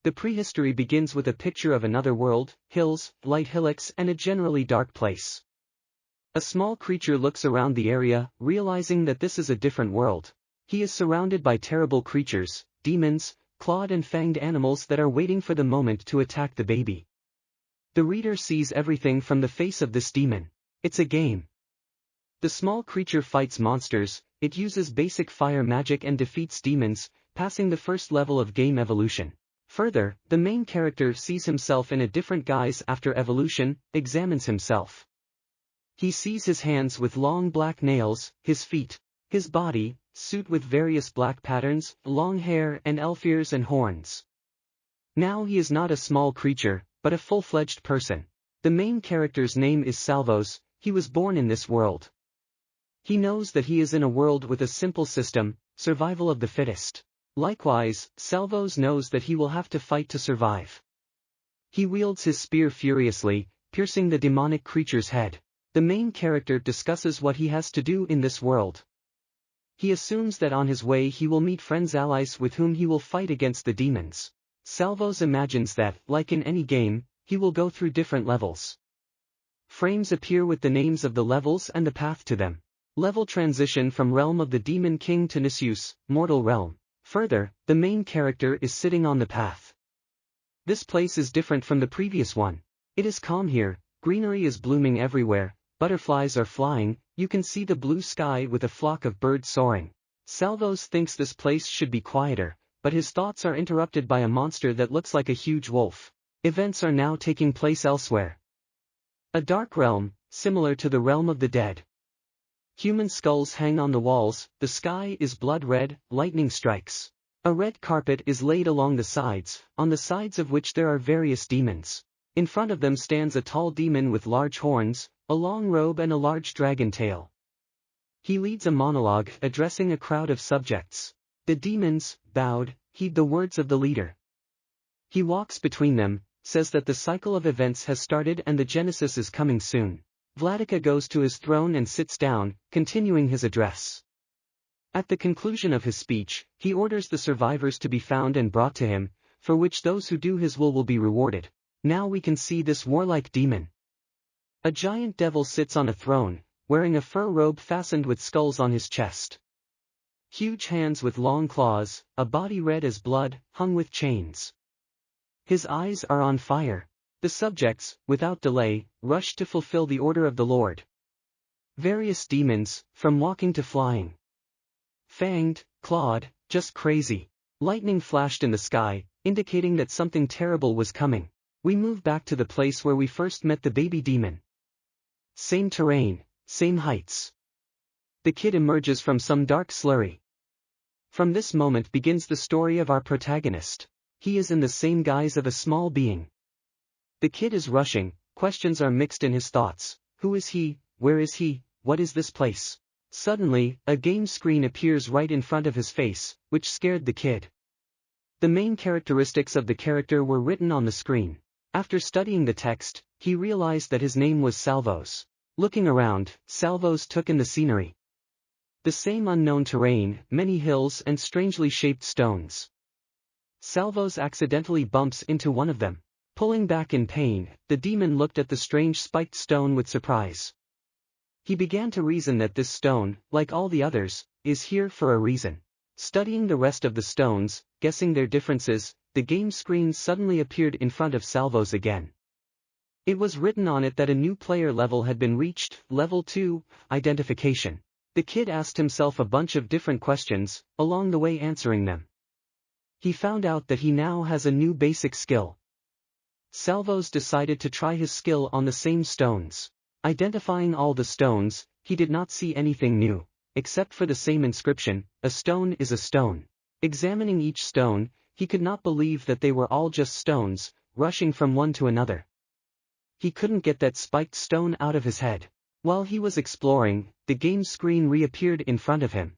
The prehistory begins with a picture of another world, hills, light hillocks and a generally dark place. A small creature looks around the area, realizing that this is a different world. He is surrounded by terrible creatures, demons, clawed and fanged animals that are waiting for the moment to attack the baby. The reader sees everything from the face of this demon. It's a game. The small creature fights monsters, it uses basic fire magic and defeats demons, passing the first level of game evolution. Further, the main character sees himself in a different guise after evolution, examines himself. He sees his hands with long black nails, his feet, his body, suit with various black patterns, long hair and elf ears and horns. Now he is not a small creature, but a full-fledged person. The main character's name is Salvos, he was born in this world. He knows that he is in a world with a simple system, survival of the fittest. Likewise, Salvos knows that he will have to fight to survive. He wields his spear furiously, piercing the demonic creature's head. The main character discusses what he has to do in this world. He assumes that on his way he will meet friends allies with whom he will fight against the demons. Salvos imagines that, like in any game, he will go through different levels. Frames appear with the names of the levels and the path to them. Level transition from Realm of the Demon King to Nisius, Mortal Realm. Further, the main character is sitting on the path. This place is different from the previous one. It is calm here, greenery is blooming everywhere, butterflies are flying, you can see the blue sky with a flock of birds soaring. Salvos thinks this place should be quieter, but his thoughts are interrupted by a monster that looks like a huge wolf. Events are now taking place elsewhere. A dark realm, similar to the realm of the dead. Human skulls hang on the walls, the sky is blood red, lightning strikes. A red carpet is laid along the sides, on the sides of which there are various demons. In front of them stands a tall demon with large horns, a long robe and a large dragon tail. He leads a monologue addressing a crowd of subjects. The demons, bowed, heed the words of the leader. He walks between them, says that the cycle of events has started and the genesis is coming soon. Vladika goes to his throne and sits down, continuing his address. At the conclusion of his speech, he orders the survivors to be found and brought to him, for which those who do his will be rewarded. Now we can see this warlike demon. A giant devil sits on a throne, wearing a fur robe fastened with skulls on his chest. Huge hands with long claws, a body red as blood, hung with chains. His eyes are on fire. The subjects, without delay, rush to fulfill the order of the Lord. Various demons, from walking to flying. Fanged, clawed, just crazy. Lightning flashed in the sky, indicating that something terrible was coming. We move back to the place where we first met the baby demon. Same terrain, same heights. The kid emerges from some dark slurry. From this moment begins the story of our protagonist. He is in the same guise of a small being. The kid is rushing, questions are mixed in his thoughts. Who is he, where is he, what is this place? Suddenly, a game screen appears right in front of his face, which scared the kid. The main characteristics of the character were written on the screen. After studying the text, he realized that his name was Salvos. Looking around, Salvos took in the scenery. The same unknown terrain, many hills and strangely shaped stones. Salvos accidentally bumps into one of them. Pulling back in pain, the demon looked at the strange spiked stone with surprise. He began to reason that this stone, like all the others, is here for a reason. Studying the rest of the stones, guessing their differences, the game screen suddenly appeared in front of Salvos again. It was written on it that a new player level had been reached, level 2, identification. The kid asked himself a bunch of different questions, along the way answering them. He found out that he now has a new basic skill. Salvos decided to try his skill on the same stones. Identifying all the stones, he did not see anything new, except for the same inscription, a stone is a stone. Examining each stone, he could not believe that they were all just stones, rushing from one to another. He couldn't get that spiked stone out of his head. While he was exploring, the game screen reappeared in front of him.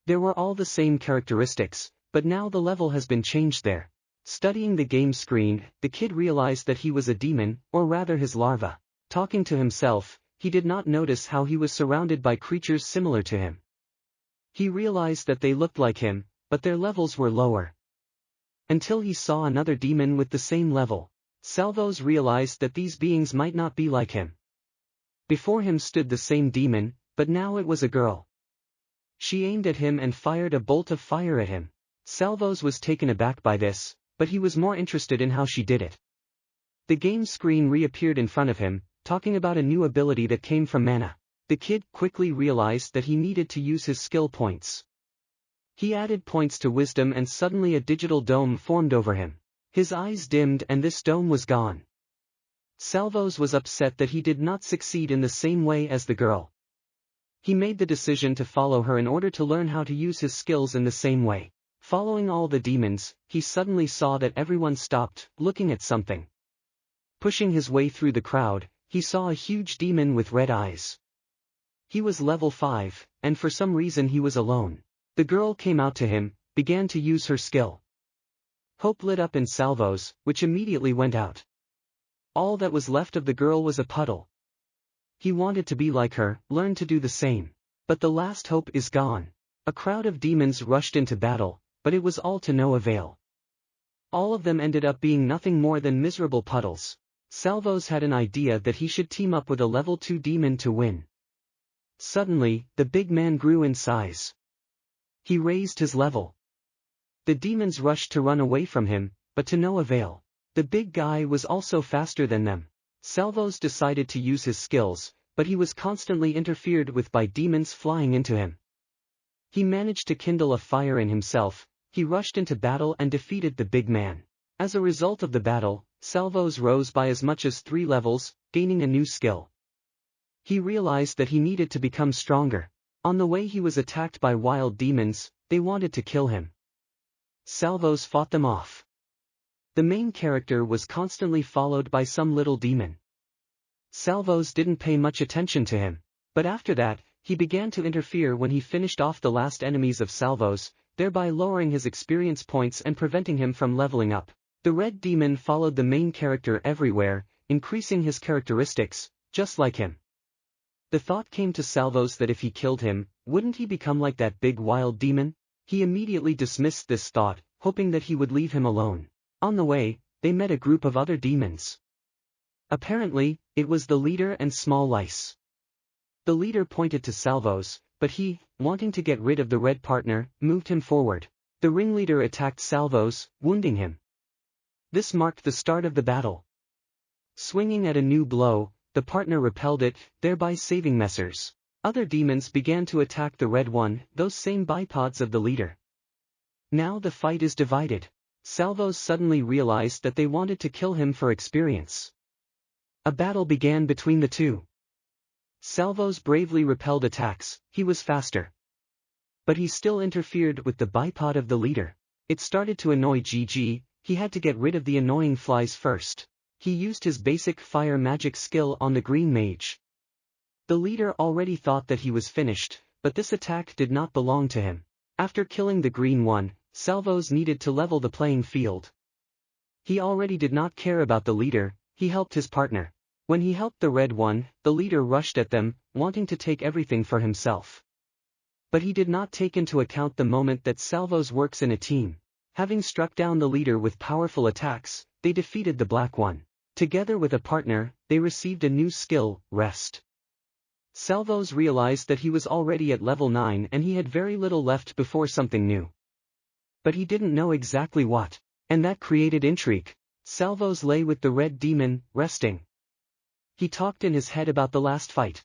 There were all the same characteristics, but now the level has been changed there. Studying the game screen, the kid realized that he was a demon, or rather his larva. Talking to himself, he did not notice how he was surrounded by creatures similar to him. He realized that they looked like him, but their levels were lower. until he saw another demon with the same level. Salvos realized that these beings might not be like him. Before him stood the same demon, but now it was a girl. She aimed at him and fired a bolt of fire at him. Salvos was taken aback by this, but he was more interested in how she did it. The game screen reappeared in front of him, talking about a new ability that came from mana. The kid quickly realized that he needed to use his skill points. He added points to wisdom and suddenly a digital dome formed over him. His eyes dimmed and this dome was gone. Salvos was upset that he did not succeed in the same way as the girl. He made the decision to follow her in order to learn how to use his skills in the same way. Following all the demons, he suddenly saw that everyone stopped, looking at something. Pushing his way through the crowd, he saw a huge demon with red eyes. He was level 5, and for some reason he was alone. The girl came out to him, began to use her skill. Hope lit up in Salvos, which immediately went out. All that was left of the girl was a puddle. He wanted to be like her, learn to do the same. But the last hope is gone. A crowd of demons rushed into battle, but it was all to no avail. All of them ended up being nothing more than miserable puddles. Salvos had an idea that he should team up with a level 2 demon to win. Suddenly, the big man grew in size. He raised his level. The demons rushed to run away from him, but to no avail. The big guy was also faster than them. Salvos decided to use his skills, but he was constantly interfered with by demons flying into him. He managed to kindle a fire in himself. He rushed into battle and defeated the big man. As a result of the battle, Salvos rose by as much as 3 levels, gaining a new skill. He realized that he needed to become stronger. On the way he was attacked by wild demons, they wanted to kill him. Salvos fought them off. The main character was constantly followed by some little demon. Salvos didn't pay much attention to him, but after that, he began to interfere when he finished off the last enemies of Salvos, thereby lowering his experience points and preventing him from leveling up. The red demon followed the main character everywhere, increasing his characteristics, just like him. The thought came to Salvos that if he killed him, wouldn't he become like that big wild demon? He immediately dismissed this thought, hoping that he would leave him alone. On the way, they met a group of other demons. Apparently, it was the leader and small lice. The leader pointed to Salvos, but he, wanting to get rid of the red partner, moved him forward. The ringleader attacked Salvos, wounding him. This marked the start of the battle. Swinging at a new blow, the partner repelled it, thereby saving Messers. Other demons began to attack the red one, those same bipods of the leader. Now the fight is divided. Salvos suddenly realized that they wanted to kill him for experience. A battle began between the two. Salvos bravely repelled attacks, he was faster. But he still interfered with the bipod of the leader. It started to annoy GG, he had to get rid of the annoying flies first. He used his basic fire magic skill on the green mage. The leader already thought that he was finished, but this attack did not belong to him. After killing the green one, Salvos needed to level the playing field. He already did not care about the leader, he helped his partner. When he helped the red one, the leader rushed at them, wanting to take everything for himself. But he did not take into account the moment that Salvos works in a team. Having struck down the leader with powerful attacks, they defeated the black one. Together with a partner, they received a new skill, Rest. Salvos realized that he was already at level 9 and he had very little left before something new. But he didn't know exactly what, and that created intrigue. Salvos lay with the red demon, resting. He talked in his head about the last fight.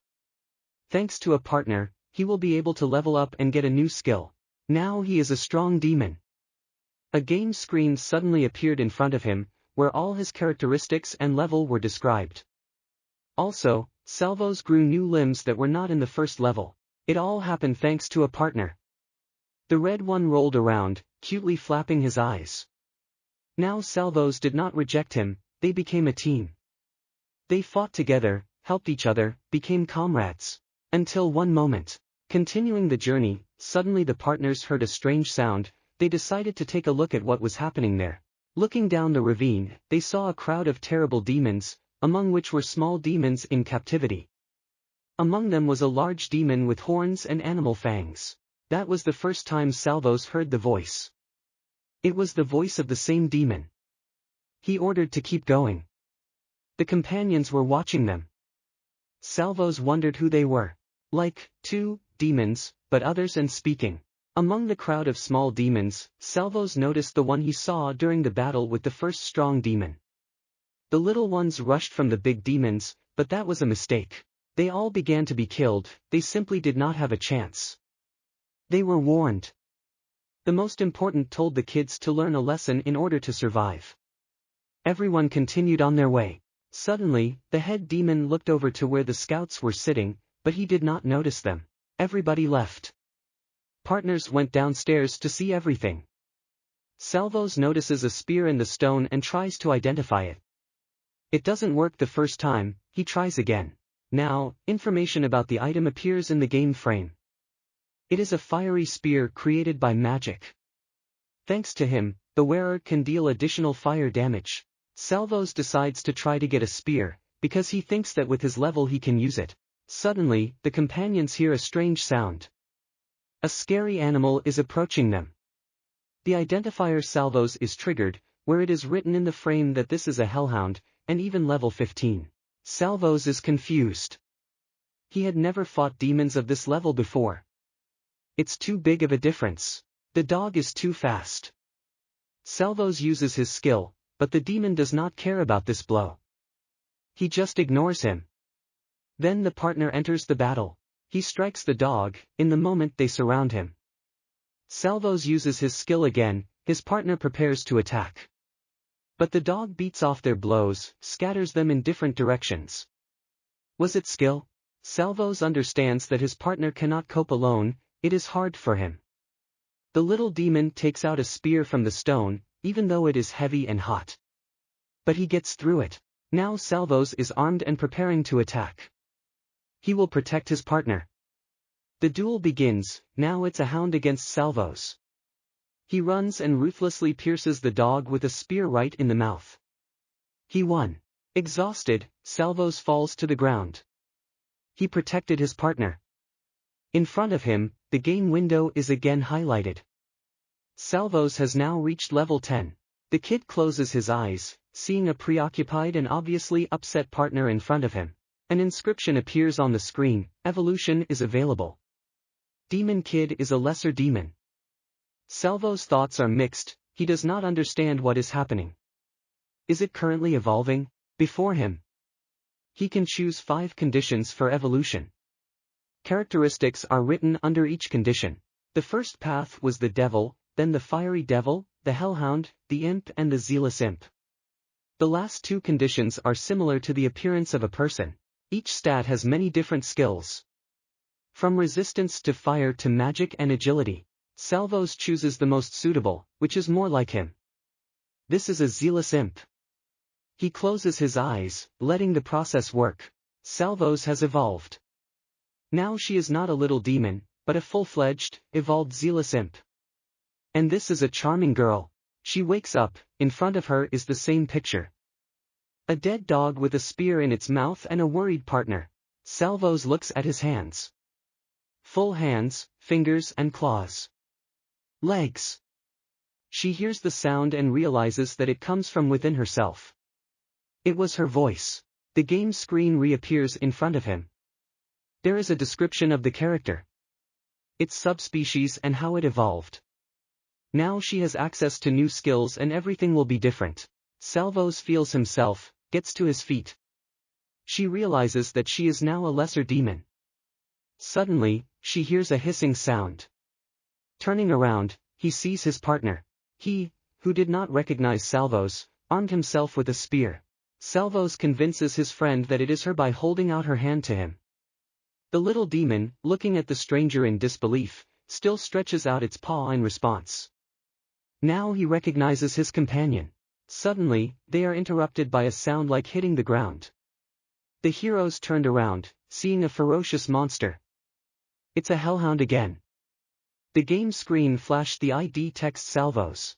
Thanks to a partner, he will be able to level up and get a new skill. Now he is a strong demon. A game screen suddenly appeared in front of him, where all his characteristics and level were described. Also, Salvos grew new limbs that were not in the first level. It all happened thanks to a partner. The red one rolled around, cutely flapping his eyes. Now Salvos did not reject him, they became a team. They fought together, helped each other, became comrades. Until one moment. Continuing the journey, suddenly the partners heard a strange sound, they decided to take a look at what was happening there. Looking down the ravine, they saw a crowd of terrible demons, among which were small demons in captivity. Among them was a large demon with horns and animal fangs. That was the first time Salvos heard the voice. It was the voice of the same demon. He ordered to keep going. The companions were watching them. Salvos wondered who they were. Like, two demons, but others and speaking. Among the crowd of small demons, Salvos noticed the one he saw during the battle with the first strong demon. The little ones rushed from the big demons, but that was a mistake. They all began to be killed, they simply did not have a chance. They were warned. The most important told the kids to learn a lesson in order to survive. Everyone continued on their way. Suddenly, the head demon looked over to where the scouts were sitting, but he did not notice them. Everybody left. Partners went downstairs to see everything. Salvos notices a spear in the stone and tries to identify it. It doesn't work the first time, he tries again. Now, information about the item appears in the game frame. It is a fiery spear created by magic. Thanks to him, the wearer can deal additional fire damage. Salvos decides to try to get a spear, because he thinks that with his level he can use it. Suddenly, the companions hear a strange sound. A scary animal is approaching them. The identifier Salvos is triggered, where it is written in the frame that this is a Hellhound, and even level 15. Salvos is confused. He had never fought demons of this level before. It's too big of a difference. The dog is too fast. Salvos uses his skill, but the demon does not care about this blow. He just ignores him. Then the partner enters the battle. He strikes the dog, in the moment they surround him. Salvos uses his skill again, his partner prepares to attack. But the dog beats off their blows, scatters them in different directions. Was it skill? Salvos understands that his partner cannot cope alone, it is hard for him. The little demon takes out a spear from the stone, even though it is heavy and hot. But he gets through it. Now Salvos is armed and preparing to attack. He will protect his partner. The duel begins, now it's a hound against Salvos. He runs and ruthlessly pierces the dog with a spear right in the mouth. He won. Exhausted, Salvos falls to the ground. He protected his partner. In front of him, the game window is again highlighted. Salvos has now reached level 10. The kid closes his eyes, seeing a preoccupied and obviously upset partner in front of him. An inscription appears on the screen, evolution is available. Demon Kid is a lesser demon. Salvos' thoughts are mixed, he does not understand what is happening. Is it currently evolving? Before him. He can choose 5 conditions for evolution. Characteristics are written under each condition. The first path was the devil, then the fiery devil, the hellhound, the imp and the zealous imp. The last 2 conditions are similar to the appearance of a person. Each stat has many different skills. From resistance to fire to magic and agility. Salvos chooses the most suitable, which is more like him. This is a zealous imp. He closes his eyes, letting the process work. Salvos has evolved. Now she is not a little demon, but a full-fledged, evolved zealous imp. And this is a charming girl. She wakes up, in front of her is the same picture. A dead dog with a spear in its mouth and a worried partner. Salvos looks at his hands. Full hands, fingers and claws. Legs. She hears the sound and realizes that it comes from within herself. It was her voice. The game screen reappears in front of him. There is a description of the character. Its subspecies and how it evolved. Now she has access to new skills and everything will be different. Salvos feels himself, gets to his feet. She realizes that she is now a lesser demon. Suddenly, she hears a hissing sound. Turning around, he sees his partner. He, who did not recognize Salvos, armed himself with a spear. Salvos convinces his friend that it is her by holding out her hand to him. The little demon, looking at the stranger in disbelief, still stretches out its paw in response. Now he recognizes his companion. Suddenly, they are interrupted by a sound like hitting the ground. The heroes turned around, seeing a ferocious monster. It's a hellhound again. The game screen flashed the ID text Salvos.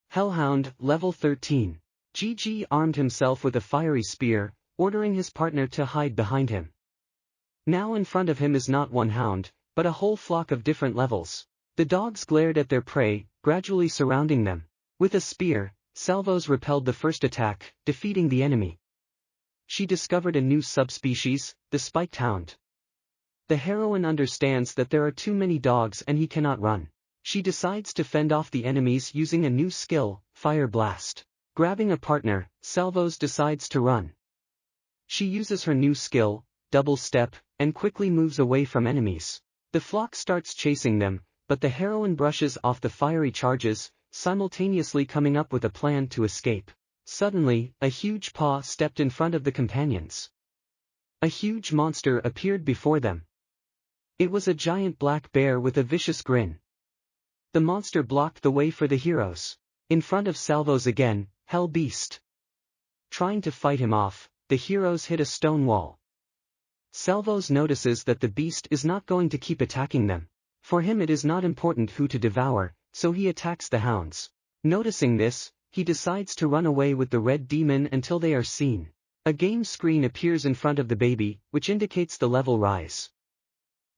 Hellhound, level 13. Gigi armed himself with a fiery spear, ordering his partner to hide behind him. Now in front of him is not one hound, but a whole flock of different levels. The dogs glared at their prey, gradually surrounding them. With a spear, Salvos repelled the first attack, defeating the enemy. She discovered a new subspecies, the spiked hound. The heroine understands that there are too many dogs and he cannot run. She decides to fend off the enemies using a new skill, Fire Blast. Grabbing a partner, Salvos decides to run. She uses her new skill, Double Step, and quickly moves away from enemies. The flock starts chasing them, but the heroine brushes off the fiery charges, simultaneously coming up with a plan to escape. Suddenly, a huge paw stepped in front of the companions. A huge monster appeared before them. It was a giant black bear with a vicious grin. The monster blocked the way for the heroes. In front of Salvos again, Hell Beast. Trying to fight him off, the heroes hit a stone wall. Salvos notices that the beast is not going to keep attacking them. For him it is not important who to devour, so he attacks the hounds. Noticing this, he decides to run away with the red demon until they are seen. A game screen appears in front of the baby, which indicates the level rise.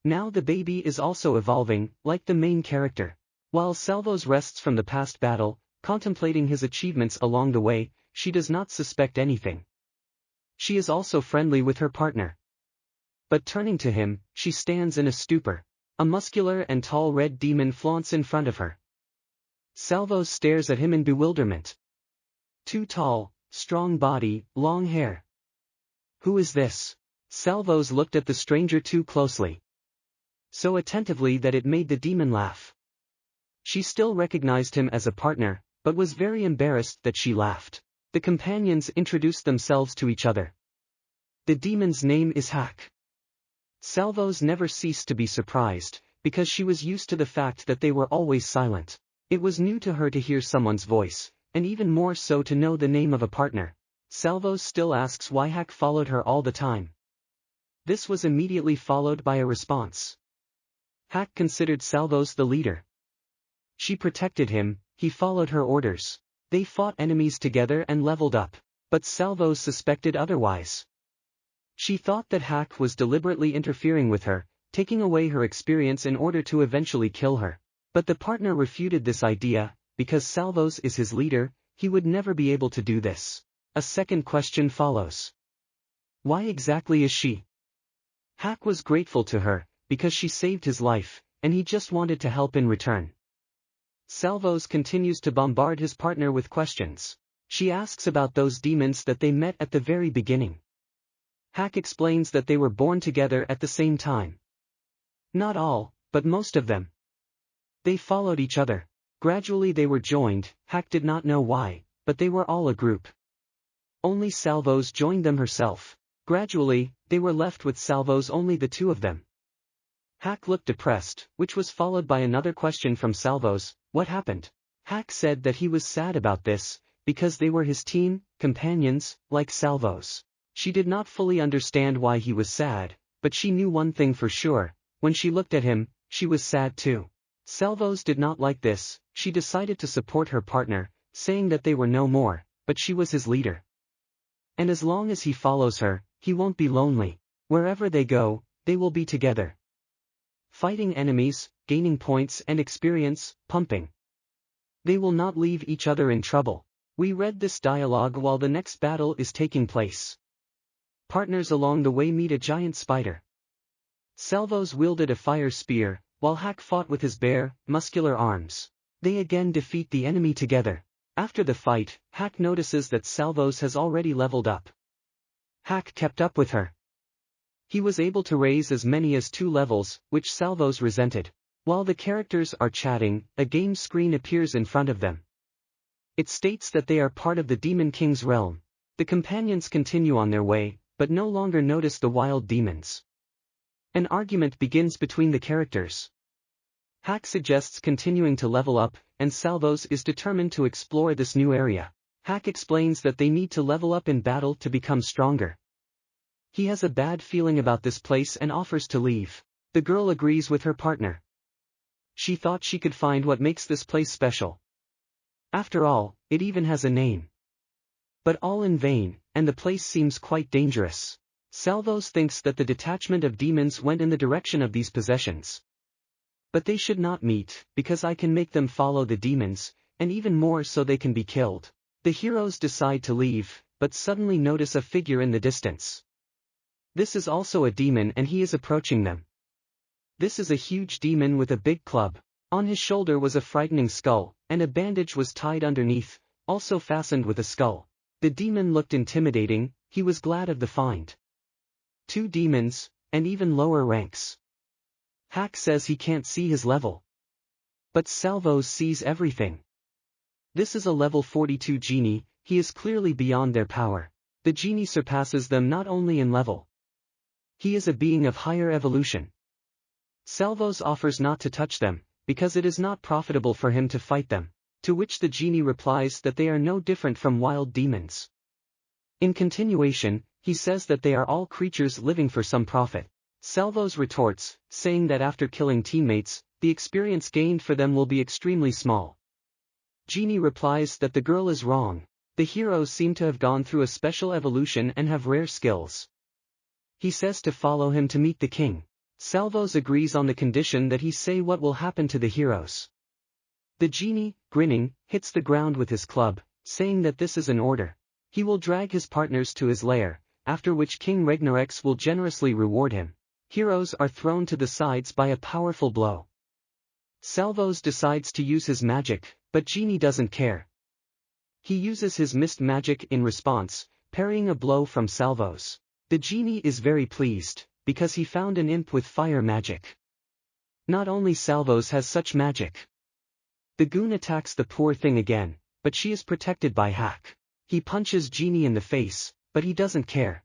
Now the baby is also evolving, like the main character. While Salvos rests from the past battle, contemplating his achievements along the way, she does not suspect anything. She is also friendly with her partner. But turning to him, she stands in a stupor. A muscular and tall red demon flaunts in front of her. Salvos stares at him in bewilderment. Too tall, strong body, long hair. Who is this? Salvos looked at the stranger too closely. So attentively that it made the demon laugh. She still recognized him as a partner, but was very embarrassed that she laughed. The companions introduced themselves to each other. The demon's name is Hack. Salvos never ceased to be surprised, because she was used to the fact that they were always silent. It was new to her to hear someone's voice, and even more so to know the name of a partner. Salvos still asks why Hack followed her all the time. This was immediately followed by a response. Hack considered Salvos the leader. She protected him, he followed her orders. They fought enemies together and leveled up, but Salvos suspected otherwise. She thought that Hack was deliberately interfering with her, taking away her experience in order to eventually kill her. But the partner refuted this idea, because Salvos is his leader, he would never be able to do this. A second question follows. Why exactly is she? Hack was grateful to her, because she saved his life, and he just wanted to help in return. Salvos continues to bombard his partner with questions. She asks about those demons that they met at the very beginning. Hack explains that they were born together at the same time. Not all, but most of them. They followed each other. Gradually they were joined, Hack did not know why, but they were all a group. Only Salvos joined them herself. Gradually, they were left with Salvos, only the two of them. Hack looked depressed, which was followed by another question from Salvos, what happened? Hack said that he was sad about this, because they were his team, companions, like Salvos. She did not fully understand why he was sad, but she knew one thing for sure, when she looked at him, she was sad too. Salvos did not like this, she decided to support her partner, saying that they were no more, but she was his leader. And as long as he follows her, he won't be lonely. Wherever they go, they will be together. Fighting enemies, gaining points and experience, pumping. They will not leave each other in trouble. We read this dialogue while the next battle is taking place. Partners along the way meet a giant spider. Salvos wielded a fire spear, while Hack fought with his bare, muscular arms. They again defeat the enemy together. After the fight, Hack notices that Salvos has already leveled up. Hack kept up with her. He was able to raise as many as 2 levels, which Salvos resented. While the characters are chatting, a game screen appears in front of them. It states that they are part of the Demon King's realm. The companions continue on their way, but no longer notice the wild demons. An argument begins between the characters. Hack suggests continuing to level up, and Salvos is determined to explore this new area. Hack explains that they need to level up in battle to become stronger. He has a bad feeling about this place and offers to leave. The girl agrees with her partner. She thought she could find what makes this place special. After all, it even has a name. But all in vain, and the place seems quite dangerous. Salvos thinks that the detachment of demons went in the direction of these possessions. But they should not meet, because I can make them follow the demons, and even more so they can be killed. The heroes decide to leave, but suddenly notice a figure in the distance. This is also a demon and he is approaching them. This is a huge demon with a big club. On his shoulder was a frightening skull, and a bandage was tied underneath, also fastened with a skull. The demon looked intimidating, he was glad of the find. 2 demons, and even lower ranks. Hack says he can't see his level. But Salvos sees everything. This is a level 42 genie, he is clearly beyond their power. The genie surpasses them not only in level. He is a being of higher evolution. Salvos offers not to touch them, because it is not profitable for him to fight them, to which the genie replies that they are no different from wild demons. In continuation, he says that they are all creatures living for some profit. Salvos retorts, saying that after killing teammates, the experience gained for them will be extremely small. Genie replies that the girl is wrong. The heroes seem to have gone through a special evolution and have rare skills. He says to follow him to meet the king. Salvos agrees on the condition that he say what will happen to the heroes. The genie, grinning, hits the ground with his club, saying that this is an order. He will drag his partners to his lair, after which King Regnarex will generously reward him. Heroes are thrown to the sides by a powerful blow. Salvos decides to use his magic, but Genie doesn't care. He uses his mist magic in response, parrying a blow from Salvos. The genie is very pleased, because he found an imp with fire magic. Not only Salvos has such magic. The goon attacks the poor thing again, but she is protected by Hack. He punches Genie in the face, but he doesn't care.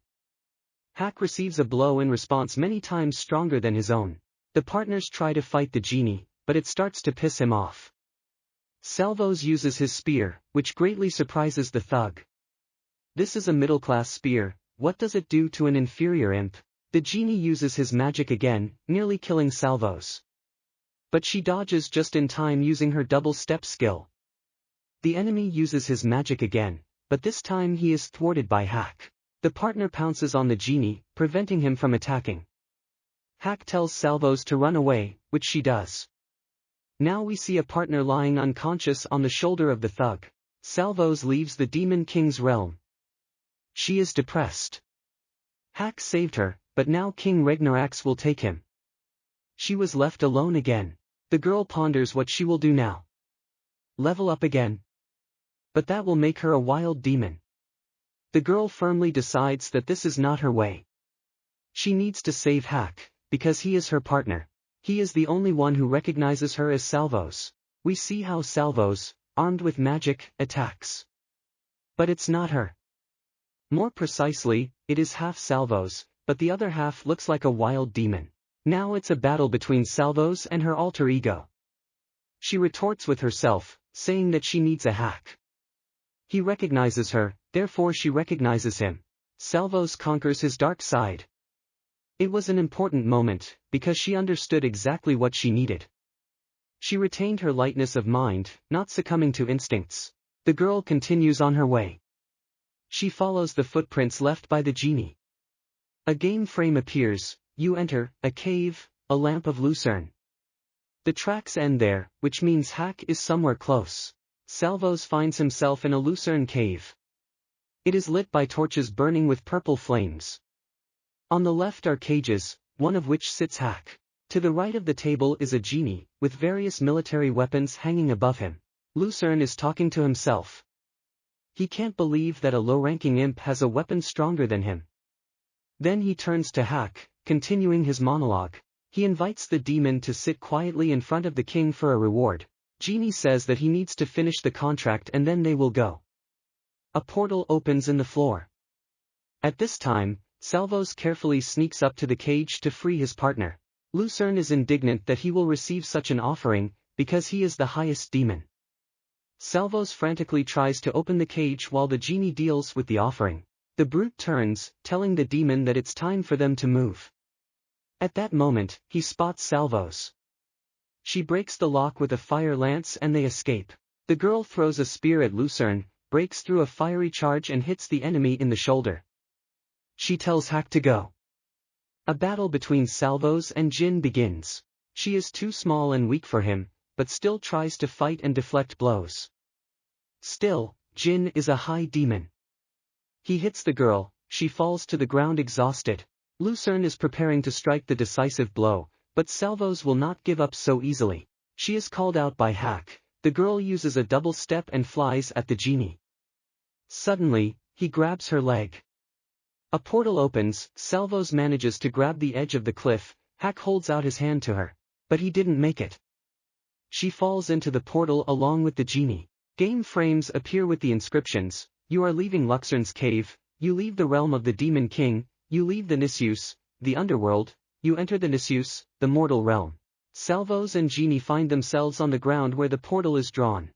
Hack receives a blow in response many times stronger than his own. The partners try to fight the genie, but it starts to piss him off. Salvos uses his spear, which greatly surprises the thug. This is a middle-class spear, what does it do to an inferior imp? The genie uses his magic again, nearly killing Salvos. But she dodges just in time using her double-step skill. The enemy uses his magic again, but this time he is thwarted by Hack. The partner pounces on the genie, preventing him from attacking. Hack tells Salvos to run away, which she does. Now we see a partner lying unconscious on the shoulder of the thug. Salvos leaves the Demon King's realm. She is depressed. Hack saved her, but now King Regnarex will take him. She was left alone again. The girl ponders what she will do now. Level up again. But that will make her a wild demon. The girl firmly decides that this is not her way. She needs to save Hack, because he is her partner. He is the only one who recognizes her as Salvos. We see how Salvos, armed with magic, attacks. But it's not her. More precisely, it is half Salvos, but the other half looks like a wild demon. Now it's a battle between Salvos and her alter ego. She retorts with herself, saying that she needs a Hack. He recognizes her, therefore she recognizes him. Salvos conquers his dark side. It was an important moment, because she understood exactly what she needed. She retained her lightness of mind, not succumbing to instincts. The girl continues on her way. She follows the footprints left by the genie. A game frame appears, you enter, a cave, a lamp of lucerne. The tracks end there, which means Hack is somewhere close. Salvos finds himself in a lucerne cave. It is lit by torches burning with purple flames. On the left are cages, one of which sits Hack. To the right of the table is a genie, with various military weapons hanging above him. Lucerne is talking to himself. He can't believe that a low-ranking imp has a weapon stronger than him. Then he turns to Hack, continuing his monologue. He invites the demon to sit quietly in front of the king for a reward. Genie says that he needs to finish the contract and then they will go. A portal opens in the floor. At this time, Salvos carefully sneaks up to the cage to free his partner. Lucerne is indignant that he will receive such an offering, because he is the highest demon. Salvos frantically tries to open the cage while the genie deals with the offering. The brute turns, telling the demon that it's time for them to move. At that moment, he spots Salvos. She breaks the lock with a fire lance and they escape. The girl throws a spear at Lucerne, breaks through a fiery charge and hits the enemy in the shoulder. She tells Hack to go. A battle between Salvos and Jin begins. She is too small and weak for him, but still tries to fight and deflect blows. Still, Jin is a high demon. He hits the girl, she falls to the ground exhausted. Lucerne is preparing to strike the decisive blow, but Salvos will not give up so easily. She is called out by Hack. The girl uses a double step and flies at the genie. Suddenly, he grabs her leg. A portal opens, Salvos manages to grab the edge of the cliff. Hack holds out his hand to her, but he didn't make it. She falls into the portal along with the genie. Game frames appear with the inscriptions: you are leaving Luxorn's cave, you leave the realm of the Demon King, you leave the Nisus, the underworld, you enter the Nisus, the mortal realm. Salvos and Genie find themselves on the ground where the portal is drawn.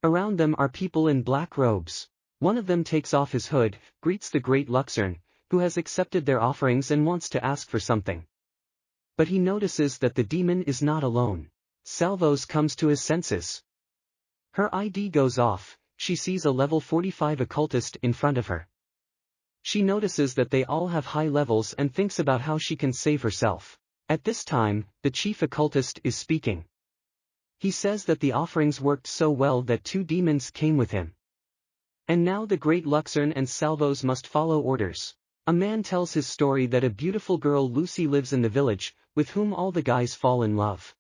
Around them are people in black robes. One of them takes off his hood, greets the great Luxorn, who has accepted their offerings and wants to ask for something. But he notices that the demon is not alone. Salvos comes to his senses. Her ID goes off, she sees a level 45 occultist in front of her. She notices that they all have high levels and thinks about how she can save herself. At this time, the chief occultist is speaking. He says that the offerings worked so well that 2 demons came with him. And now the great Luxorn and Salvos must follow orders. A man tells his story that a beautiful girl Lucy lives in the village, with whom all the guys fall in love.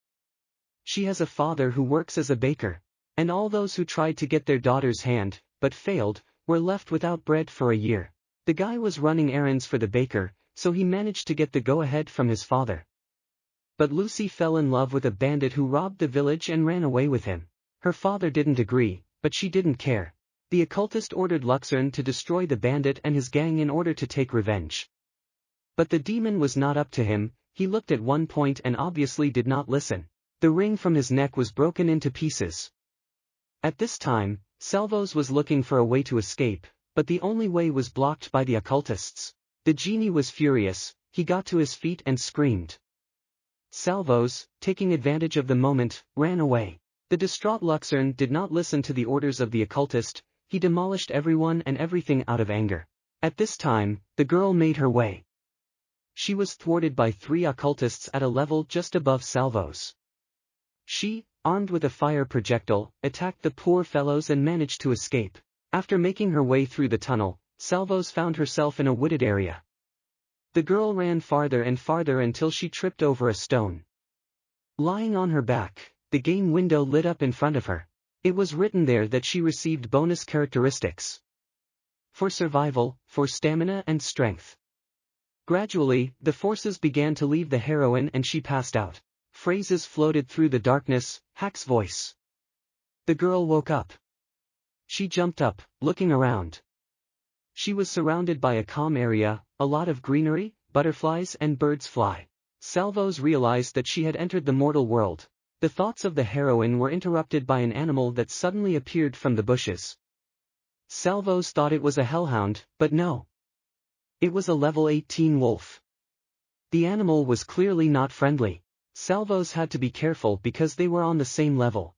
She has a father who works as a baker. And all those who tried to get their daughter's hand, but failed, were left without bread for a year. The guy was running errands for the baker, so he managed to get the go-ahead from his father. But Lucy fell in love with a bandit who robbed the village and ran away with him. Her father didn't agree, but she didn't care. The occultist ordered Luxorn to destroy the bandit and his gang in order to take revenge. But the demon was not up to him. He looked at one point and obviously did not listen. The ring from his neck was broken into pieces. At this time, Salvos was looking for a way to escape, but the only way was blocked by the occultists. The genie was furious, he got to his feet and screamed. Salvos, taking advantage of the moment, ran away. The distraught Luxorn did not listen to the orders of the occultist, he demolished everyone and everything out of anger. At this time, the girl made her way. She was thwarted by 3 occultists at a level just above Salvos. She, armed with a fire projectile, attacked the poor fellows and managed to escape. After making her way through the tunnel, Salvos found herself in a wooded area. The girl ran farther and farther until she tripped over a stone. Lying on her back, the game window lit up in front of her. It was written there that she received bonus characteristics. For survival, for stamina and strength. Gradually, the forces began to leave the heroine and she passed out. Phrases floated through the darkness, Hack's voice. The girl woke up. She jumped up, looking around. She was surrounded by a calm area, a lot of greenery, butterflies and birds fly. Salvos realized that she had entered the mortal world. The thoughts of the heroine were interrupted by an animal that suddenly appeared from the bushes. Salvos thought it was a hellhound, but no. It was a level 18 wolf. The animal was clearly not friendly. Salvos had to be careful because they were on the same level.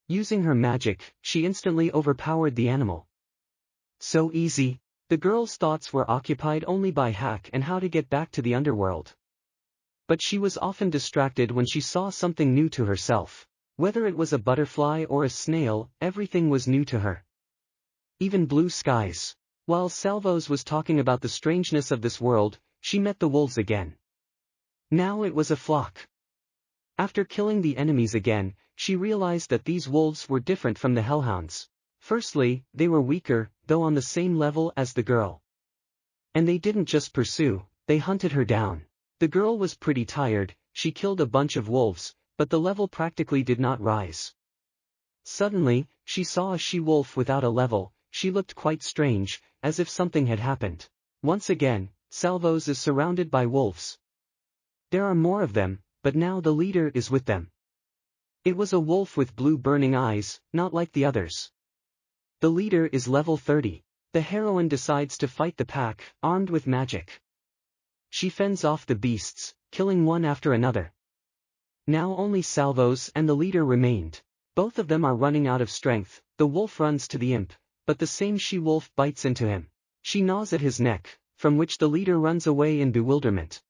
Using her magic, she instantly overpowered the animal. So easy. The girl's thoughts were occupied only by Hack and how to get back to the underworld. But she was often distracted when she saw something new to herself. Whether it was a butterfly or a snail, everything was new to her. Even blue skies. While Salvos was talking about the strangeness of this world, she met the wolves again. Now it was a flock. After killing the enemies again, she realized that these wolves were different from the hellhounds. Firstly, they were weaker, though on the same level as the girl. And they didn't just pursue, they hunted her down. The girl was pretty tired, she killed a bunch of wolves, but the level practically did not rise. Suddenly, she saw a she-wolf without a level. She looked quite strange, as if something had happened. Once again, Salvos is surrounded by wolves. There are more of them, but now the leader is with them. It was a wolf with blue burning eyes, not like the others. The leader is level 30. The heroine decides to fight the pack, armed with magic. She fends off the beasts, killing one after another. Now only Salvos and the leader remained. Both of them are running out of strength. The wolf runs to the imp, but the same she-wolf bites into him. She gnaws at his neck, from which the leader runs away in bewilderment.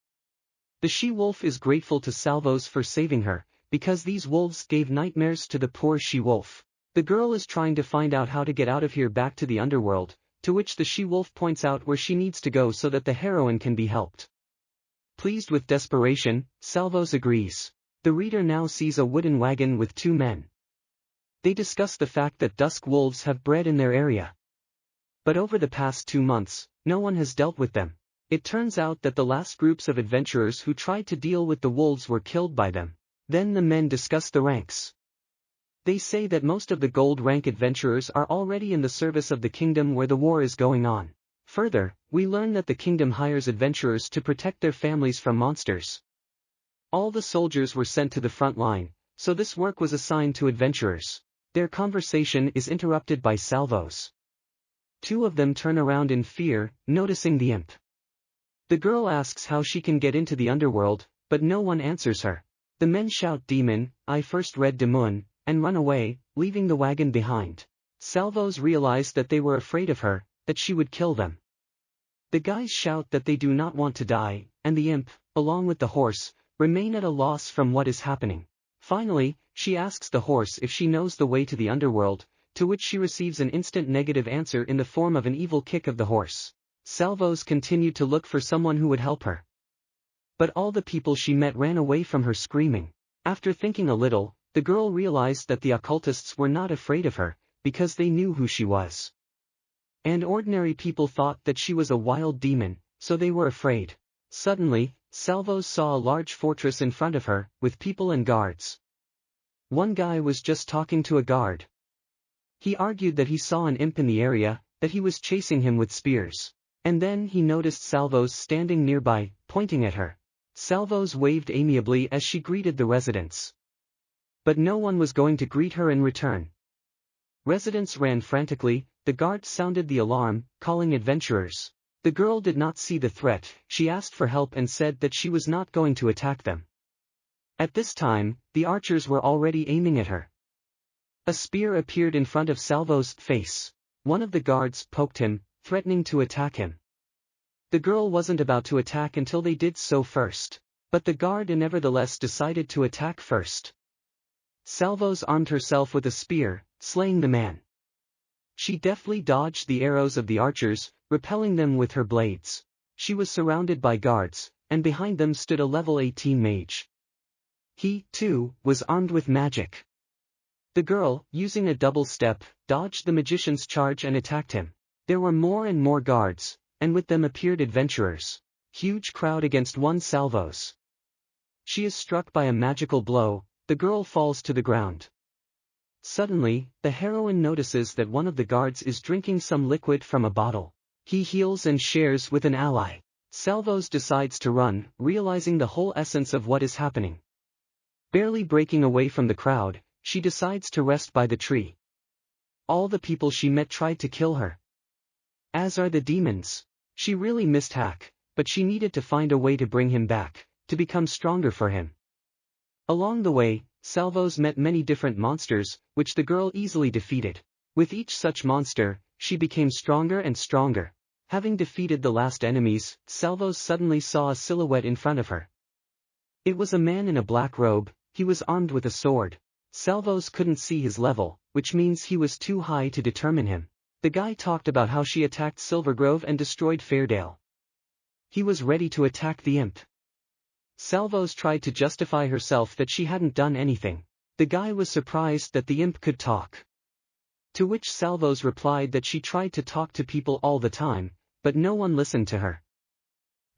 The she-wolf is grateful to Salvos for saving her, because these wolves gave nightmares to the poor she-wolf. The girl is trying to find out how to get out of here back to the underworld, to which the she-wolf points out where she needs to go so that the heroine can be helped. Pleased with desperation, Salvos agrees. The reader now sees a wooden wagon with two men. They discuss the fact that dusk wolves have bred in their area. But over the past 2 months, no one has dealt with them. It turns out that the last groups of adventurers who tried to deal with the wolves were killed by them. Then the men discuss the ranks. They say that most of the gold rank adventurers are already in the service of the kingdom where the war is going on. Further, we learn that the kingdom hires adventurers to protect their families from monsters. All the soldiers were sent to the front line, so this work was assigned to adventurers. Their conversation is interrupted by Salvos. Two of them turn around in fear, noticing the imp. The girl asks how she can get into the underworld, but no one answers her. The men shout "Demon, I first read Demon," and run away, leaving the wagon behind. Salvos realize that they were afraid of her, that she would kill them. The guys shout that they do not want to die, and the imp, along with the horse, remain at a loss from what is happening. Finally, she asks the horse if she knows the way to the underworld, to which she receives an instant negative answer in the form of an evil kick of the horse. Salvos continued to look for someone who would help her. But all the people she met ran away from her screaming. After thinking a little, the girl realized that the occultists were not afraid of her, because they knew who she was. And ordinary people thought that she was a wild demon, so they were afraid. Suddenly, Salvos saw a large fortress in front of her, with people and guards. One guy was just talking to a guard. He argued that he saw an imp in the area, that he was chasing him with spears. And then he noticed Salvos standing nearby, pointing at her. Salvos waved amiably as she greeted the residents. But no one was going to greet her in return. Residents ran frantically, the guards sounded the alarm, calling adventurers. The girl did not see the threat, she asked for help and said that she was not going to attack them. At this time, the archers were already aiming at her. A spear appeared in front of Salvos' face. One of the guards poked him, threatening to attack him. The girl wasn't about to attack until they did so first. But the guard nevertheless decided to attack first. Salvos armed herself with a spear, slaying the man. She deftly dodged the arrows of the archers, repelling them with her blades. She was surrounded by guards, and behind them stood a level 18 mage. He, too, was armed with magic. The girl, using a double step, dodged the magician's charge and attacked him. There were more and more guards, and with them appeared adventurers. Huge crowd against one Salvos. She is struck by a magical blow, the girl falls to the ground. Suddenly, the heroine notices that one of the guards is drinking some liquid from a bottle. He heals and shares with an ally. Salvos decides to run, realizing the whole essence of what is happening. Barely breaking away from the crowd, she decides to rest by the tree. All the people she met tried to kill her. As are the demons. She really missed Hack, but she needed to find a way to bring him back, to become stronger for him. Along the way, Salvos met many different monsters, which the girl easily defeated. With each such monster, she became stronger and stronger. Having defeated the last enemies, Salvos suddenly saw a silhouette in front of her. It was a man in a black robe, he was armed with a sword. Salvos couldn't see his level, which means he was too high to determine him. The guy talked about how she attacked Silvergrove and destroyed Fairdale. He was ready to attack the imp. Salvos tried to justify herself that she hadn't done anything. The guy was surprised that the imp could talk. To which Salvos replied that she tried to talk to people all the time, but no one listened to her.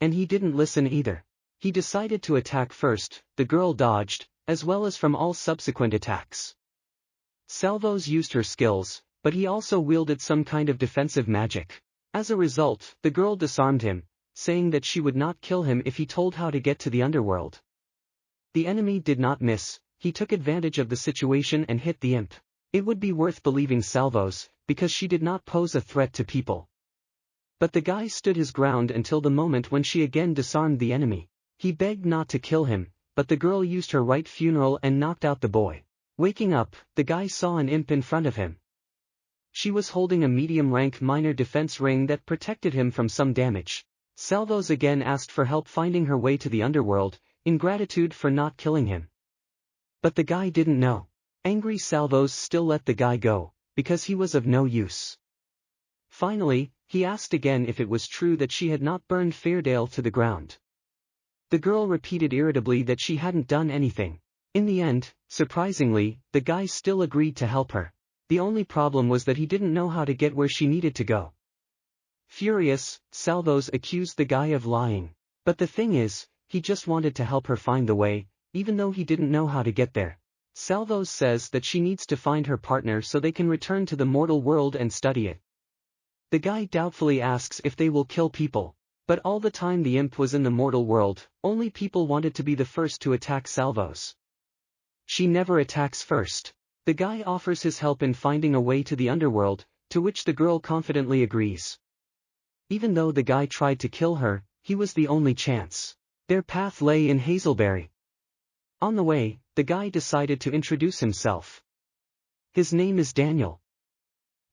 And he didn't listen either. He decided to attack first, the girl dodged, as well as from all subsequent attacks. Salvos used her skills, but he also wielded some kind of defensive magic. As a result, the girl disarmed him, saying that she would not kill him if he told how to get to the underworld. The enemy did not miss, he took advantage of the situation and hit the imp. It would be worth believing Salvos, because she did not pose a threat to people. But the guy stood his ground until the moment when she again disarmed the enemy. He begged not to kill him, but the girl used her right funeral and knocked out the boy. Waking up, the guy saw an imp in front of him. She was holding a medium-rank minor defense ring that protected him from some damage. Salvos again asked for help finding her way to the underworld, in gratitude for not killing him. But the guy didn't know. Angry Salvos still let the guy go, because he was of no use. Finally, he asked again if it was true that she had not burned Fairdale to the ground. The girl repeated irritably that she hadn't done anything. In the end, surprisingly, the guy still agreed to help her. The only problem was that he didn't know how to get where she needed to go. Furious, Salvos accused the guy of lying. But the thing is, he just wanted to help her find the way, even though he didn't know how to get there. Salvos says that she needs to find her partner so they can return to the mortal world and study it. The guy doubtfully asks if they will kill people. But all the time the imp was in the mortal world, only people wanted to be the first to attack Salvos. She never attacks first. The guy offers his help in finding a way to the underworld, to which the girl confidently agrees. Even though the guy tried to kill her, he was the only chance. Their path lay in Hazelberry. On the way, the guy decided to introduce himself. His name is Daniel.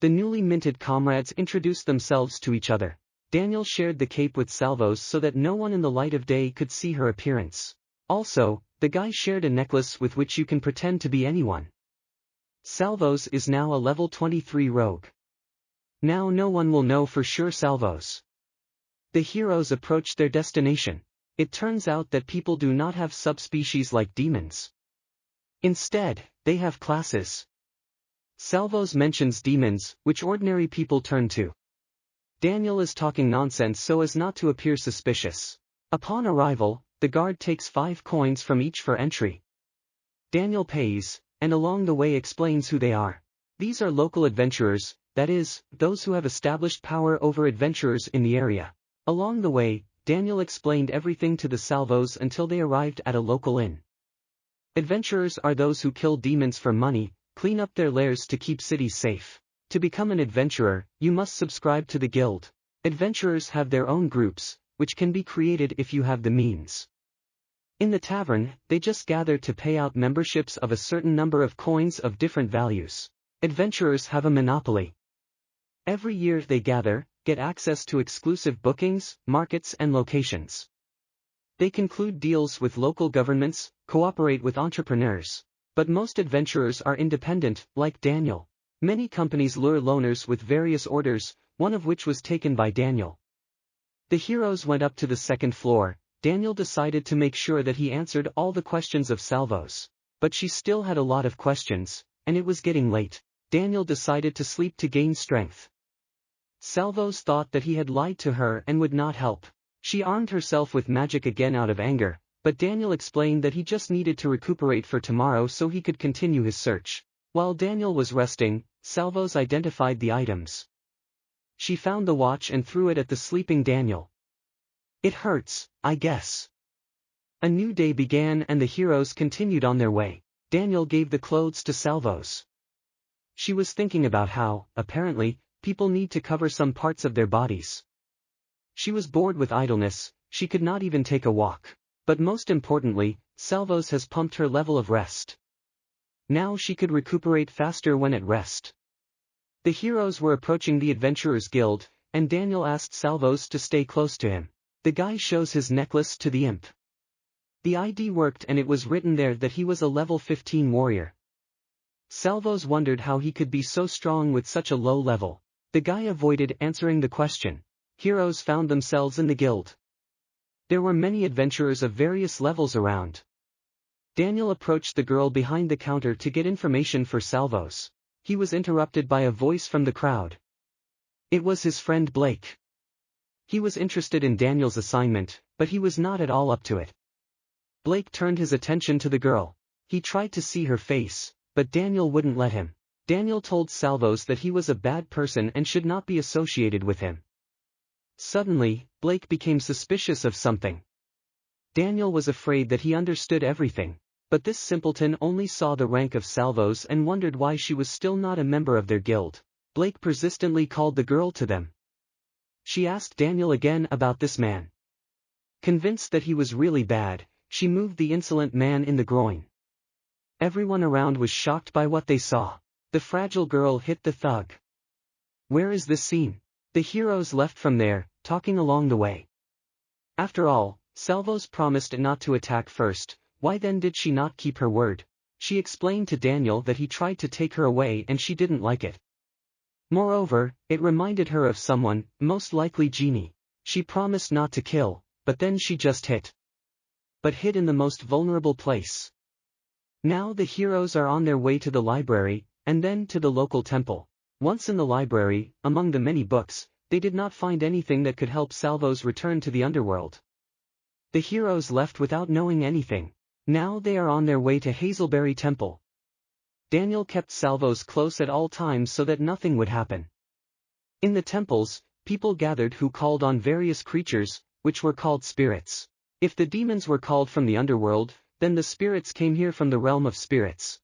The newly minted comrades introduced themselves to each other. Daniel shared the cape with Salvos so that no one in the light of day could see her appearance. Also, the guy shared a necklace with which you can pretend to be anyone. Salvos is now a level 23 rogue. Now no one will know for sure Salvos. The heroes approached their destination. It turns out that people do not have subspecies like demons. Instead, they have classes. Salvos mentions demons, which ordinary people turn to. Daniel is talking nonsense so as not to appear suspicious. Upon arrival, the guard takes 5 coins from each for entry. Daniel pays, and along the way explains who they are. These are local adventurers, that is, those who have established power over adventurers in the area. Along the way, Daniel explained everything to the Salvos until they arrived at a local inn. Adventurers are those who kill demons for money, clean up their lairs to keep cities safe. To become an adventurer, you must subscribe to the guild. Adventurers have their own groups, which can be created if you have the means. In the tavern, they just gather to pay out memberships of a certain number of coins of different values. Adventurers have a monopoly. Every year they gather, get access to exclusive bookings, markets and locations. They conclude deals with local governments, cooperate with entrepreneurs. But most adventurers are independent, like Daniel. Many companies lure loners with various orders, one of which was taken by Daniel. The heroes went up to the 2nd floor. Daniel decided to make sure that he answered all the questions of Salvos. But she still had a lot of questions, and it was getting late. Daniel decided to sleep to gain strength. Salvos thought that he had lied to her and would not help. She armed herself with magic again out of anger, but Daniel explained that he just needed to recuperate for tomorrow so he could continue his search. While Daniel was resting, Salvos identified the items. She found the watch and threw it at the sleeping Daniel. It hurts, I guess. A new day began and the heroes continued on their way. Daniel gave the clothes to Salvos. She was thinking about how, apparently, people need to cover some parts of their bodies. She was bored with idleness, she could not even take a walk. But most importantly, Salvos has pumped her level of rest. Now she could recuperate faster when at rest. The heroes were approaching the Adventurers Guild, and Daniel asked Salvos to stay close to him. The guy shows his necklace to the imp. The ID worked and it was written there that he was a level 15 warrior. Salvos wondered how he could be so strong with such a low level. The guy avoided answering the question. Heroes found themselves in the guild. There were many adventurers of various levels around. Daniel approached the girl behind the counter to get information for Salvos. He was interrupted by a voice from the crowd. It was his friend Blake. He was interested in Daniel's assignment, but he was not at all up to it. Blake turned his attention to the girl. He tried to see her face, but Daniel wouldn't let him. Daniel told Salvos that he was a bad person and should not be associated with him. Suddenly, Blake became suspicious of something. Daniel was afraid that he understood everything. But this simpleton only saw the rank of Salvos and wondered why she was still not a member of their guild. Blake persistently called the girl to them. She asked Daniel again about this man. Convinced that he was really bad, she moved the insolent man in the groin. Everyone around was shocked by what they saw. The fragile girl hit the thug. Where is this scene? The heroes left from there, talking along the way. After all, Salvos promised not to attack first. Why then did she not keep her word? She explained to Daniel that he tried to take her away and she didn't like it. Moreover, it reminded her of someone, most likely Genie. She promised not to kill, but then she just hit in the most vulnerable place. Now the heroes are on their way to the library, and then to the local temple. Once in the library, among the many books, they did not find anything that could help Salvos return to the underworld. The heroes left without knowing anything. Now they are on their way to Hazelberry Temple. Daniel kept Salvos close at all times so that nothing would happen. In the temples, people gathered who called on various creatures, which were called spirits. If the demons were called from the underworld, then the spirits came here from the realm of spirits.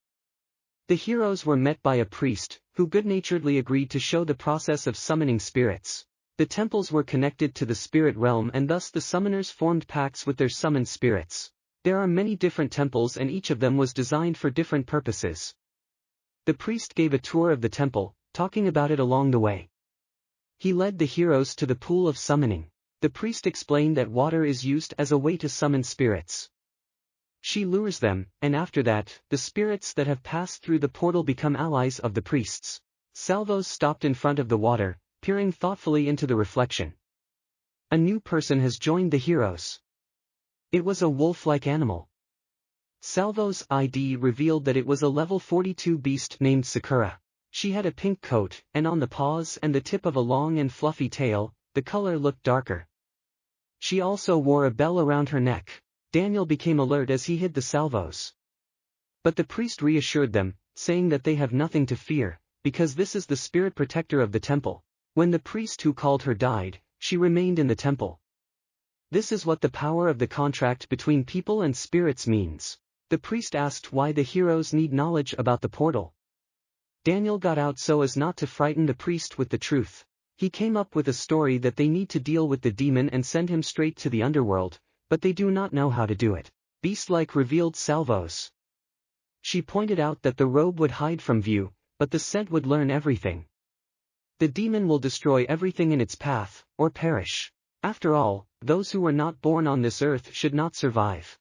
The heroes were met by a priest, who good-naturedly agreed to show the process of summoning spirits. The temples were connected to the spirit realm and thus the summoners formed pacts with their summoned spirits. There are many different temples and each of them was designed for different purposes. The priest gave a tour of the temple, talking about it along the way. He led the heroes to the pool of summoning. The priest explained that water is used as a way to summon spirits. She lures them, and after that, the spirits that have passed through the portal become allies of the priests. Salvos stopped in front of the water, peering thoughtfully into the reflection. A new person has joined the heroes. It was a wolf-like animal. Salvos' ID revealed that it was a level 42 beast named Sakura. She had a pink coat, and on the paws and the tip of a long and fluffy tail, the color looked darker. She also wore a bell around her neck. Daniel became alert as he hid the Salvos. But the priest reassured them, saying that they have nothing to fear, because this is the spirit protector of the temple. When the priest who called her died, she remained in the temple. This is what the power of the contract between people and spirits means. The priest asked why the heroes need knowledge about the portal. Daniel got out so as not to frighten the priest with the truth. He came up with a story that they need to deal with the demon and send him straight to the underworld, but they do not know how to do it. Beast-like revealed Salvos. She pointed out that the robe would hide from view, but the scent would learn everything. The demon will destroy everything in its path, or perish. After all, those who were not born on this earth should not survive.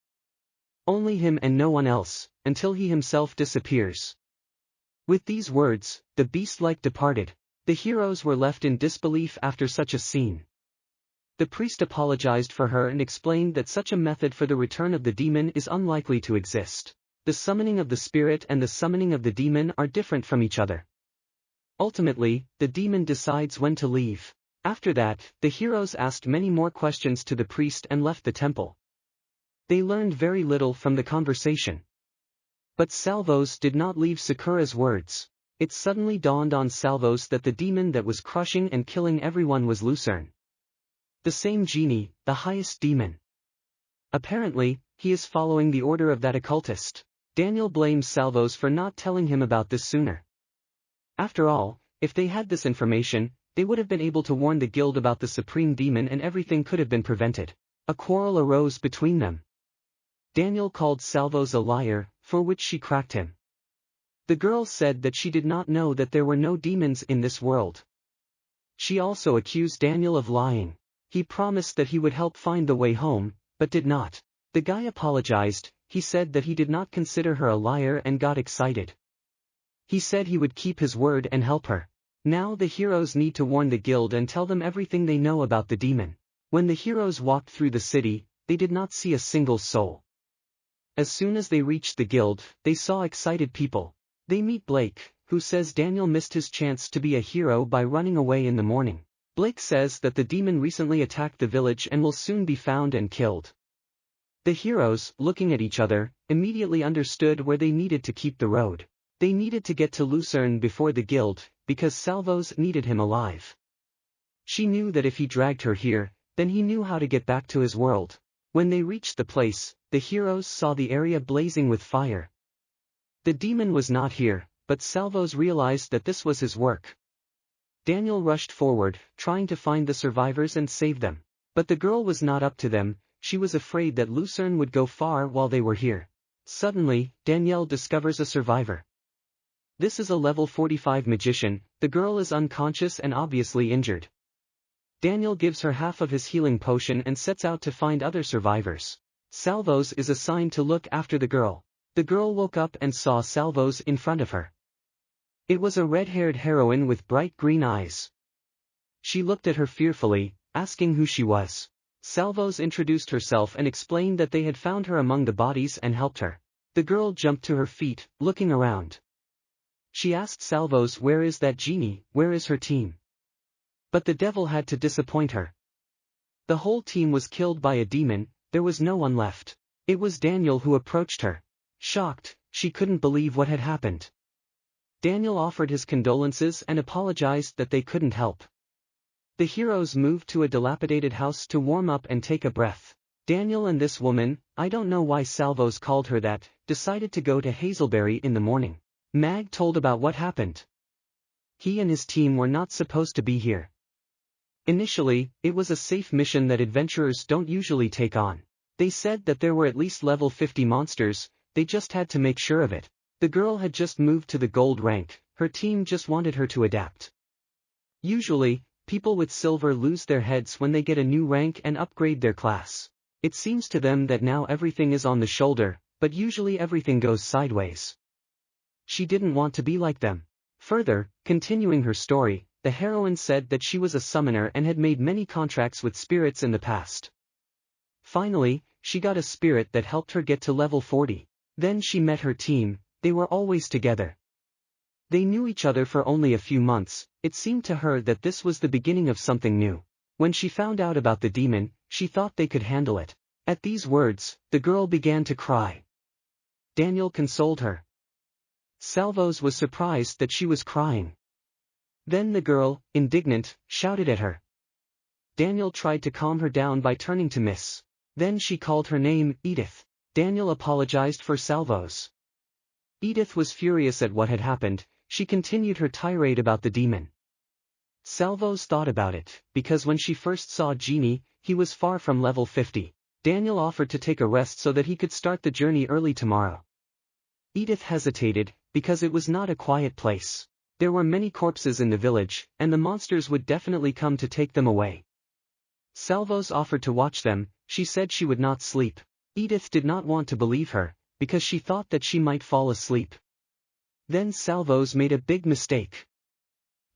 Only him and no one else, until he himself disappears. With these words, the beast-like departed. The heroes were left in disbelief after such a scene. The priest apologized for her and explained that such a method for the return of the demon is unlikely to exist. The summoning of the spirit and the summoning of the demon are different from each other. Ultimately, the demon decides when to leave. After that, the heroes asked many more questions to the priest and left the temple. They learned very little from the conversation. But Salvos did not leave Sakura's words. It suddenly dawned on Salvos that the demon that was crushing and killing everyone was Lucerne. The same genie, the highest demon. Apparently, he is following the order of that occultist. Daniel blames Salvos for not telling him about this sooner. After all, if they had this information, they would have been able to warn the guild about the supreme demon and everything could have been prevented. A quarrel arose between them. Daniel called Salvos a liar, for which she cracked him. The girl said that she did not know that there were no demons in this world. She also accused Daniel of lying. He promised that he would help find the way home, but did not. The guy apologized. He said that he did not consider her a liar and got excited. He said he would keep his word and help her. Now the heroes need to warn the guild and tell them everything they know about the demon. When the heroes walked through the city, they did not see a single soul. As soon as they reached the guild, they saw excited people. They meet Blake, who says Daniel missed his chance to be a hero by running away in the morning. Blake says that the demon recently attacked the village and will soon be found and killed. The heroes, looking at each other, immediately understood where they needed to keep the road. They needed to get to Lucerne before the guild, because Salvos needed him alive. She knew that if he dragged her here, then he knew how to get back to his world. When they reached the place, the heroes saw the area blazing with fire. The demon was not here, but Salvos realized that this was his work. Daniel rushed forward, trying to find the survivors and save them. But the girl was not up to them. She was afraid that Lucerne would go far while they were here. Suddenly, Danielle discovers a survivor. This is a level 45 magician. The girl is unconscious and obviously injured. Daniel gives her half of his healing potion and sets out to find other survivors. Salvos is assigned to look after the girl. The girl woke up and saw Salvos in front of her. It was a red-haired heroine with bright green eyes. She looked at her fearfully, asking who she was. Salvos introduced herself and explained that they had found her among the bodies and helped her. The girl jumped to her feet, looking around. She asked Salvos, where is that genie, where is her team? But the devil had to disappoint her. The whole team was killed by a demon, there was no one left. It was Daniel who approached her. Shocked, she couldn't believe what had happened. Daniel offered his condolences and apologized that they couldn't help. The heroes moved to a dilapidated house to warm up and take a breath. Daniel and this woman, I don't know why Salvos called her that, decided to go to Hazelberry in the morning. Mag told about what happened. He and his team were not supposed to be here. Initially, it was a safe mission that adventurers don't usually take on. They said that there were at least level 50 monsters, they just had to make sure of it. The girl had just moved to the gold rank, her team just wanted her to adapt. Usually, people with silver lose their heads when they get a new rank and upgrade their class. It seems to them that now everything is on the shoulder, but usually everything goes sideways. She didn't want to be like them. Further, continuing her story, the heroine said that she was a summoner and had made many contracts with spirits in the past. Finally, she got a spirit that helped her get to level 40. Then she met her team, they were always together. They knew each other for only a few months, it seemed to her that this was the beginning of something new. When she found out about the demon, she thought they could handle it. At these words, the girl began to cry. Daniel consoled her. Salvos was surprised that she was crying. Then the girl, indignant, shouted at her. Daniel tried to calm her down by turning to Miss. Then she called her name, Edith. Daniel apologized for Salvos. Edith was furious at what had happened, she continued her tirade about the demon. Salvos thought about it, because when she first saw Genie, he was far from level 50. Daniel offered to take a rest so that he could start the journey early tomorrow. Edith hesitated, because it was not a quiet place. There were many corpses in the village, and the monsters would definitely come to take them away. Salvos offered to watch them, she said she would not sleep. Edith did not want to believe her, because she thought that she might fall asleep. Then Salvos made a big mistake.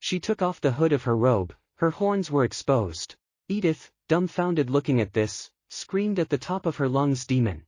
She took off the hood of her robe, her horns were exposed. Edith, dumbfounded looking at this, screamed at the top of her lungs, demon.